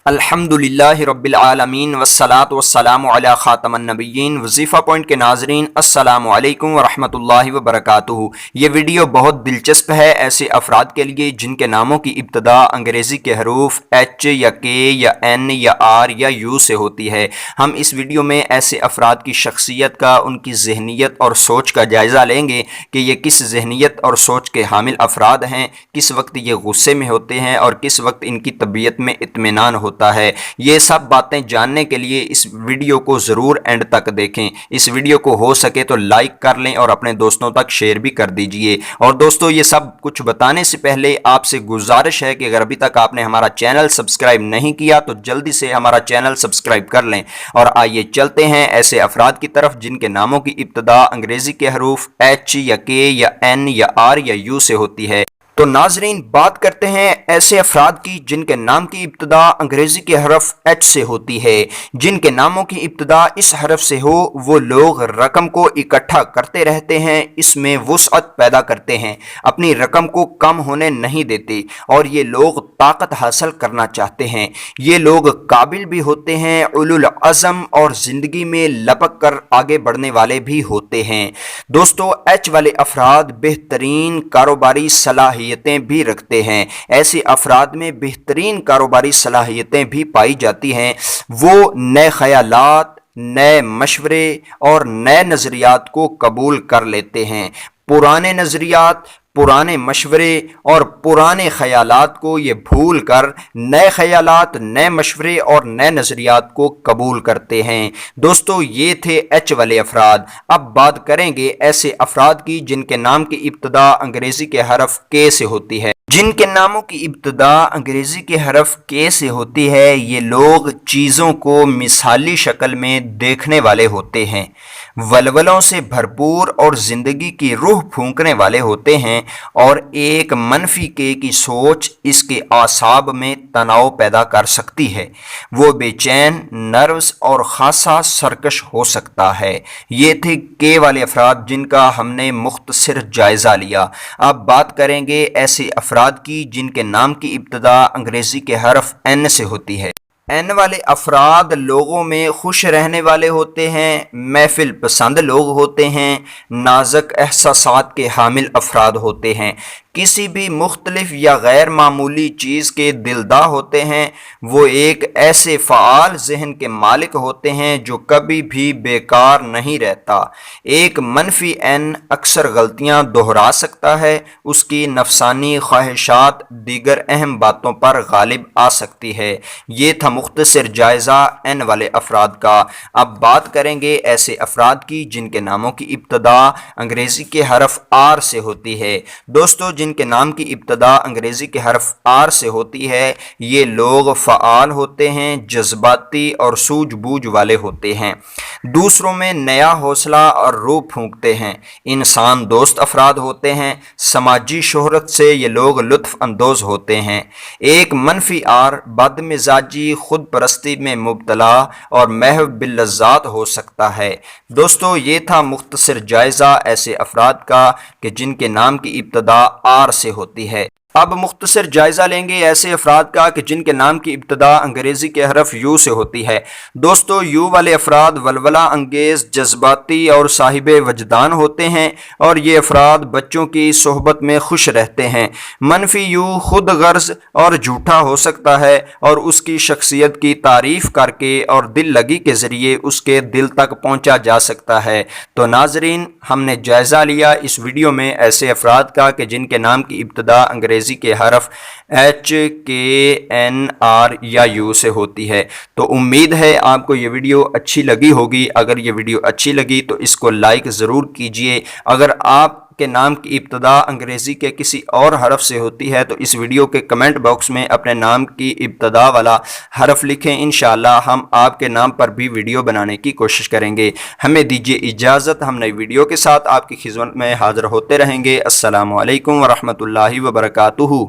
الحمدللہ رب العالمین والصلاة والسلام علی خاتم النبیین۔ وظیفہ پوائنٹ کے ناظرین، السلام علیکم ورحمۃ اللہ وبرکاتہ۔ یہ ویڈیو بہت دلچسپ ہے ایسے افراد کے لیے جن کے ناموں کی ابتدا انگریزی کے حروف ایچ یا کے یا این یا آر یا یو سے ہوتی ہے۔ ہم اس ویڈیو میں ایسے افراد کی شخصیت کا، ان کی ذہنیت اور سوچ کا جائزہ لیں گے کہ یہ کس ذہنیت اور سوچ کے حامل افراد ہیں، کس وقت یہ غصے میں ہوتے ہیں اور کس وقت ان کی طبیعت میں اطمینان ہوتا ہے۔ یہ سب باتیں جاننے کے لیے اس ویڈیو کو ضرور اینڈ تک دیکھیں۔ اس ویڈیو کو ہو سکے تو لائک کر لیں اور اپنے دوستوں تک شیئر بھی کر دیجئے۔ اور دوستو، یہ سب کچھ بتانے سے پہلے آپ سے گزارش ہے کہ اگر ابھی تک آپ نے ہمارا چینل سبسکرائب نہیں کیا تو جلدی سے ہمارا چینل سبسکرائب کر لیں۔ اور آئیے چلتے ہیں ایسے افراد کی طرف جن کے ناموں کی ابتدا انگریزی کے حروف ایچ یا کے یا این یا آر یا یو سے ہوتی ہے۔ تو ناظرین، بات کرتے ہیں ایسے افراد کی جن کے نام کی ابتدا انگریزی کے حرف ایچ سے ہوتی ہے۔ جن کے ناموں کی ابتدا اس حرف سے ہو وہ لوگ رقم کو اکٹھا کرتے رہتے ہیں، اس میں وسعت پیدا کرتے ہیں، اپنی رقم کو کم ہونے نہیں دیتے، اور یہ لوگ طاقت حاصل کرنا چاہتے ہیں۔ یہ لوگ قابل بھی ہوتے ہیں، اولو العزم اور زندگی میں لپک کر آگے بڑھنے والے بھی ہوتے ہیں۔ دوستو، ایچ والے افراد بہترین کاروباری صلاحیتیں بھی رکھتے ہیں۔ ایسے افراد میں بہترین کاروباری صلاحیتیں بھی پائی جاتی ہیں۔ وہ نئے خیالات، نئے مشورے اور نئے نظریات کو قبول کر لیتے ہیں۔ پرانے نظریات، پرانے مشورے اور پرانے خیالات کو یہ بھول کر نئے خیالات، نئے مشورے اور نئے نظریات کو قبول کرتے ہیں۔ دوستو، یہ تھے ایچ والے افراد۔ اب بات کریں گے ایسے افراد کی جن کے نام کی ابتدا انگریزی کے حرف کے سے ہوتی ہے۔ جن کے ناموں کی ابتدا انگریزی کے حرف کے سے ہوتی ہے، یہ لوگ چیزوں کو مثالی شکل میں دیکھنے والے ہوتے ہیں، ولولوں سے بھرپور اور زندگی کی روح پھونکنے والے ہوتے ہیں، اور ایک منفی کے کی سوچ اس کے اعصاب میں تناؤ پیدا کر سکتی ہے۔ وہ بے چین، نروس اور خاصا سرکش ہو سکتا ہے۔ یہ تھے کے والے افراد جن کا ہم نے مختصر جائزہ لیا۔ اب بات کریں گے ایسے افراد کی جن کے نام کی ابتدا انگریزی کے حرف این سے ہوتی ہے۔ این والے افراد لوگوں میں خوش رہنے والے ہوتے ہیں، محفل پسند لوگ ہوتے ہیں، نازک احساسات کے حامل افراد ہوتے ہیں، کسی بھی مختلف یا غیر معمولی چیز کے دلدار ہوتے ہیں۔ وہ ایک ایسے فعال ذہن کے مالک ہوتے ہیں جو کبھی بھی بیکار نہیں رہتا۔ ایک منفی این اکثر غلطیاں دہرا سکتا ہے، اس کی نفسانی خواہشات دیگر اہم باتوں پر غالب آ سکتی ہے۔ یہ تھا مختصر جائزہ این والے افراد کا۔ اب بات کریں گے ایسے افراد کی جن کے ناموں کی ابتدا انگریزی کے حرف آر سے ہوتی ہے۔ دوستو، جن کے نام کی ابتدا انگریزی کے حرف آر سے ہوتی ہے، یہ لوگ فعال ہوتے ہیں، جذباتی اور سوجھ بوجھ والے ہوتے ہیں، دوسروں میں نیا حوصلہ اور روح پھونکتے ہیں، انسان دوست افراد ہوتے ہیں، سماجی شہرت سے یہ لوگ لطف اندوز ہوتے ہیں۔ ایک منفی آر بد مزاجی، خود پرستی میں مبتلا اور محو باللذات ہو سکتا ہے۔ دوستو، یہ تھا مختصر جائزہ ایسے افراد کا کہ جن کے نام کی ابتدا آر سے ہوتی ہے۔ اب مختصر جائزہ لیں گے ایسے افراد کا کہ جن کے نام کی ابتدا انگریزی کے حرف یو سے ہوتی ہے۔ دوستو، یو والے افراد ولولہ انگیز، جذباتی اور صاحب وجدان ہوتے ہیں، اور یہ افراد بچوں کی صحبت میں خوش رہتے ہیں۔ منفی یو خود غرض اور جھوٹا ہو سکتا ہے، اور اس کی شخصیت کی تعریف کر کے اور دل لگی کے ذریعے اس کے دل تک پہنچا جا سکتا ہے۔ تو ناظرین، ہم نے جائزہ لیا اس ویڈیو میں ایسے افراد کا کہ جن کے نام کی ابتدا انگریزی کے حرف ایچ، کے، این، آر یا یو سے ہوتی ہے۔ تو امید ہے آپ کو یہ ویڈیو اچھی لگی ہوگی۔ اگر یہ ویڈیو اچھی لگی تو اس کو لائک ضرور کیجئے۔ اگر آپ کے نام کی ابتدا انگریزی کے کسی اور حرف سے ہوتی ہے تو اس ویڈیو کے کمنٹ باکس میں اپنے نام کی ابتدا والا حرف لکھیں۔ انشاءاللہ ہم آپ کے نام پر بھی ویڈیو بنانے کی کوشش کریں گے۔ ہمیں دیجیے اجازت، ہم نئی ویڈیو کے ساتھ آپ کی خدمت میں حاضر ہوتے رہیں گے۔ السلام علیکم ورحمۃ اللہ وبرکاتہ۔